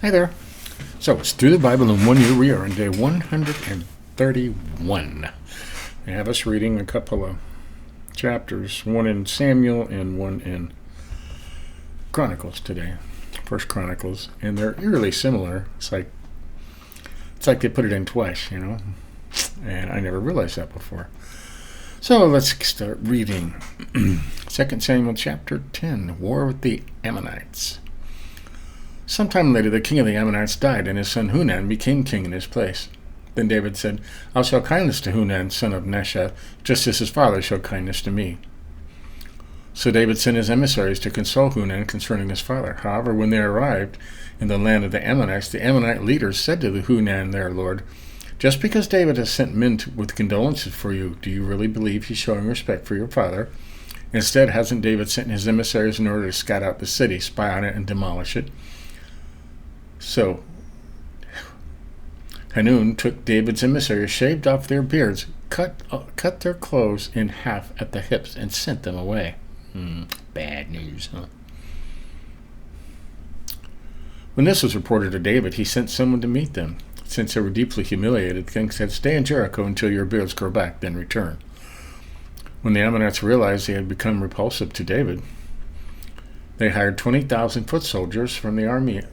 Hi there. So it's Through the Bible in 1 year. We are on day 131. I have us reading a couple of chapters, one in Samuel and one in Chronicles today. First Chronicles, and they're eerily similar. It's like they put it in twice, and I never realized that before. So let's start reading. 2 Samuel chapter 10, War with the Ammonites. Sometime later, the king of the Ammonites died, and his son Hunan became king in his place. Then David said, I'll show kindness to Hunan, son of Nashah, just as his father showed kindness to me. So David sent his emissaries to console Hunan concerning his father. However, when they arrived in the land of the Ammonites, the Ammonite leaders said to the Hunan, their lord, just because David has sent men with condolences for you, do you really believe he's showing respect for your father? Instead, hasn't David sent his emissaries in order to scout out the city, spy on it, and demolish it? So Hanun took David's emissaries, shaved off their beards, cut their clothes in half at the hips, and sent them away. Bad news, huh? When this was reported to David, he sent someone to meet them. Since they were deeply humiliated, the king said, Stay in Jericho until your beards grow back, then return. When the Ammonites realized they had become repulsive to David, they hired 20,000 foot soldiers from the Arameans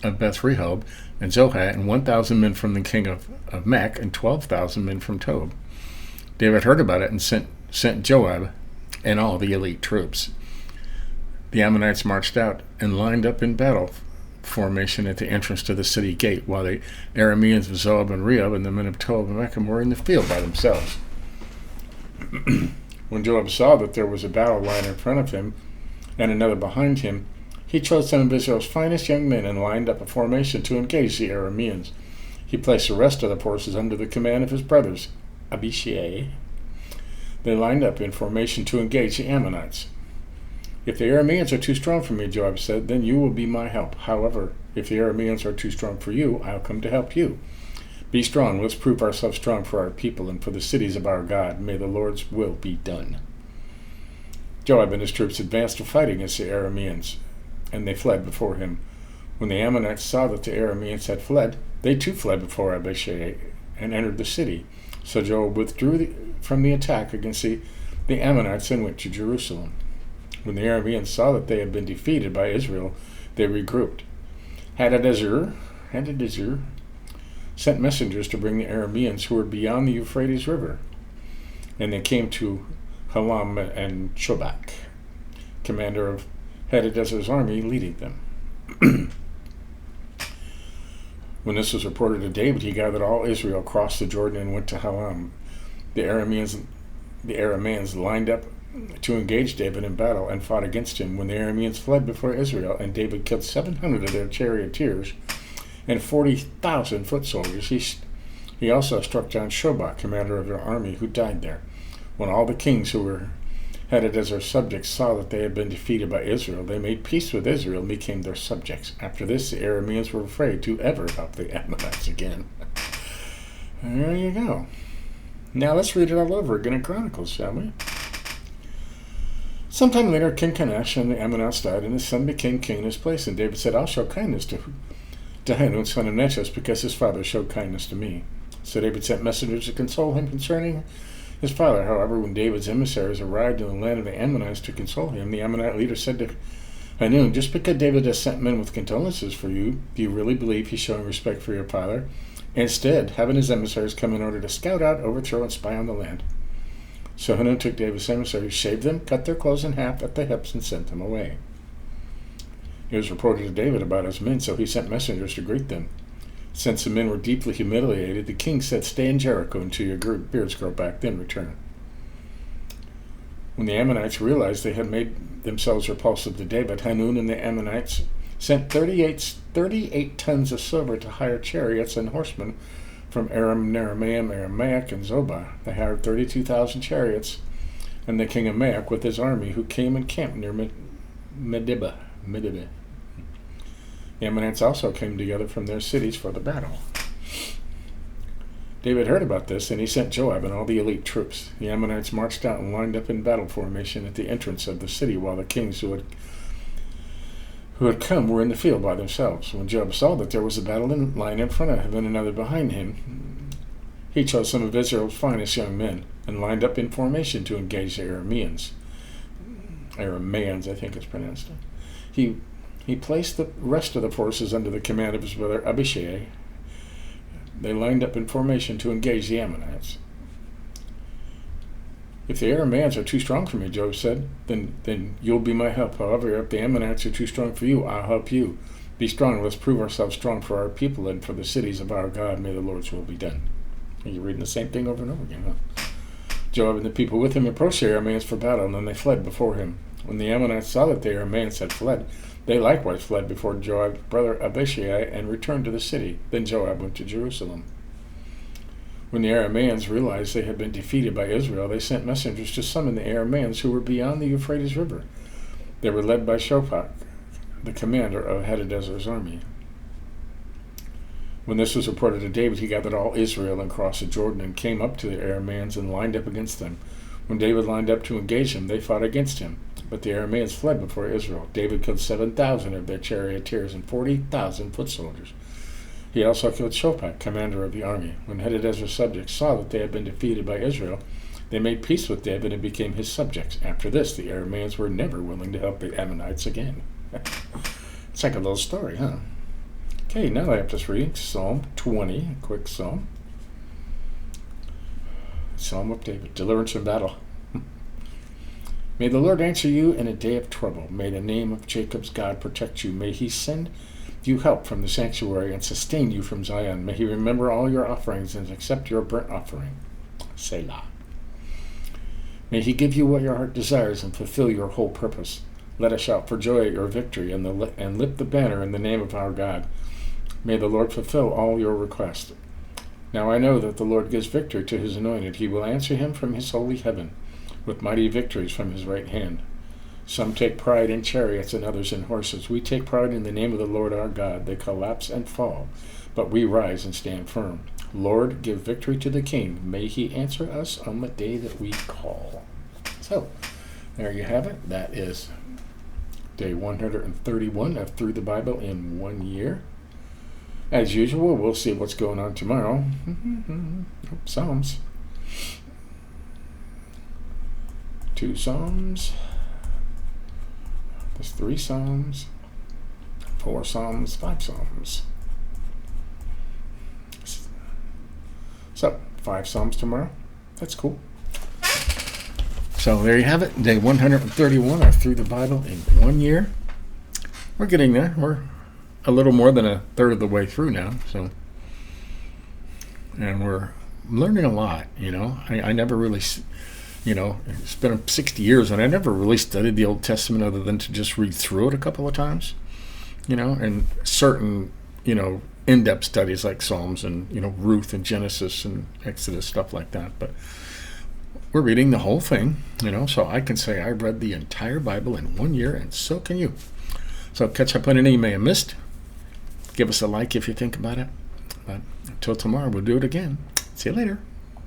of Beth-rehob and Zohah, and 1,000 men from the king of Mach, and 12,000 men from Tob. David heard about it and sent Joab and all the elite troops. The Ammonites marched out and lined up in battle formation at the entrance to the city gate, while the Arameans of Zohab and Rehob and the men of Tob and Mechem were in the field by themselves. When Joab saw that there was a battle line in front of him and another behind him, he chose some of Israel's finest young men and lined up a formation to engage the Arameans. He placed the rest of the forces under the command of his brothers, Abishai. They lined up in formation to engage the Ammonites. If the Arameans are too strong for me, Joab said, then you will be my help. However, if the Arameans are too strong for you, I'll come to help you. Be strong. Let's prove ourselves strong for our people and for the cities of our God. May the Lord's will be done. Joab and his troops advanced to fight against the Arameans, and they fled before him. When the Ammonites saw that the Arameans had fled, they too fled before Abishai and entered the city. So Joab withdrew from the attack against the Ammonites and went to Jerusalem. When the Arameans saw that they had been defeated by Israel, they regrouped. Hadadezer sent messengers to bring the Arameans who were beyond the Euphrates River, and they came to Halam and Shobak, commander of Hadadezer's army, leading them. When this was reported to David, he gathered all Israel, crossed the Jordan, and went to Halam. The Arameans lined up to engage David in battle and fought against him. When the Arameans fled before Israel, and David killed 700 of their charioteers and 40,000 foot soldiers, he also struck down Shobak, commander of their army, who died there. When all the kings who were Hadadezer's subjects saw that they had been defeated by Israel, they made peace with Israel and became their subjects. After this, the Arameans were afraid to ever help the Ammonites again. There you go. Now let's read it all over again in Chronicles, shall we? Sometime later, King Kenash and the Ammonites died, and his son became king in his place. And David said, I'll show kindness to Hanun, son of Nashah, because his father showed kindness to me. So David sent messengers to console him concerning his father. However, when David's emissaries arrived in the land of the Ammonites to console him, the Ammonite leader said to Hanun, just because David has sent men with condolences for you, do you really believe he's showing respect for your father? Instead, having his emissaries come in order to scout out, overthrow, and spy on the land. So Hanun took David's emissaries, shaved them, cut their clothes in half at the hips, and sent them away. It was reported to David about his men, so he sent messengers to greet them. Since the men were deeply humiliated, the king said, Stay in Jericho until your beards grow back, then return. When the Ammonites realized they had made themselves repulsive to David, Hanun and the Ammonites sent 38 tons of silver to hire chariots and horsemen from Aramaic, and Zobah. They hired 32,000 chariots, and the king of Maach with his army, who came and camped near Medeba. The Ammonites also came together from their cities for the battle. David heard about this, and he sent Joab and all the elite troops. The Ammonites marched out and lined up in battle formation at the entrance of the city, while the kings who had who had come were in the field by themselves. When Joab saw that there was a battle line in front of him and another behind him, he chose some of Israel's finest young men and lined up in formation to engage the Arameans. Aramaeans, I think it's pronounced. He placed the rest of the forces under the command of his brother Abishai. They lined up in formation to engage the Ammonites. If the Arameans are too strong for me, Joab said, then you'll be my help. However, if the Ammonites are too strong for you, I'll help you. Be strong. Let's prove ourselves strong for our people and for the cities of our God. May the Lord's will be done. And you're reading the same thing over and over again, huh? Joab and the people with him approached the Arameans for battle, and then they fled before him. When the Ammonites saw that the Arameans had fled, they likewise fled before Joab's brother Abishai and returned to the city. Then Joab went to Jerusalem. When the Arameans realized they had been defeated by Israel, they sent messengers to summon the Arameans who were beyond the Euphrates River. They were led by Shobach, the commander of Hadadezer's army. When this was reported to David, he gathered all Israel and crossed the Jordan and came up to the Arameans and lined up against them. When David lined up to engage them, they fought against him. But the Arameans fled before Israel. David killed 7,000 of their charioteers and 40,000 foot soldiers. He also killed Shobach, commander of the army. When Hadadezer's subjects saw that they had been defeated by Israel, they made peace with David and became his subjects. After this, the Arameans were never willing to help the Ammonites again. It's like a little story, huh? Okay, now I have to read Psalm 20, a quick psalm. Psalm of David, deliverance in battle. May the Lord answer you in a day of trouble. May the name of Jacob's God protect you. May he send you help from the sanctuary and sustain you from Zion. May he remember all your offerings and accept your burnt offering. Selah. May he give you what your heart desires and fulfill your whole purpose. Let us shout for joy at your victory and lift the banner in the name of our God. May the Lord fulfill all your requests. Now I know that the Lord gives victory to his anointed. He will answer him from his holy heaven with mighty victories from his right hand. Some take pride in chariots and others in horses. We take pride in the name of the Lord our God. They collapse and fall, but we rise and stand firm. Lord, give victory to the King. May he answer us on the day that we call. So, there you have it. That is day 131 of Through the Bible in 1 year. As usual, we'll see what's going on tomorrow. Psalms. 2 Psalms. There's 3 Psalms, 4 Psalms, 5 Psalms. So, 5 Psalms tomorrow. That's cool. So there you have it. Day 131 of Through the Bible in 1 year. We're getting there. We're a little more than a third of the way through now. And we're learning a lot, I never really... it's been 60 years, and I never really studied the Old Testament other than to just read through it a couple of times, and certain, in-depth studies like Psalms and, Ruth and Genesis and Exodus, stuff like that. But we're reading the whole thing, so I can say I read the entire Bible in 1 year, and so can you. So catch up on any you may have missed. Give us a like if you think about it. But until tomorrow, we'll do it again. See you later.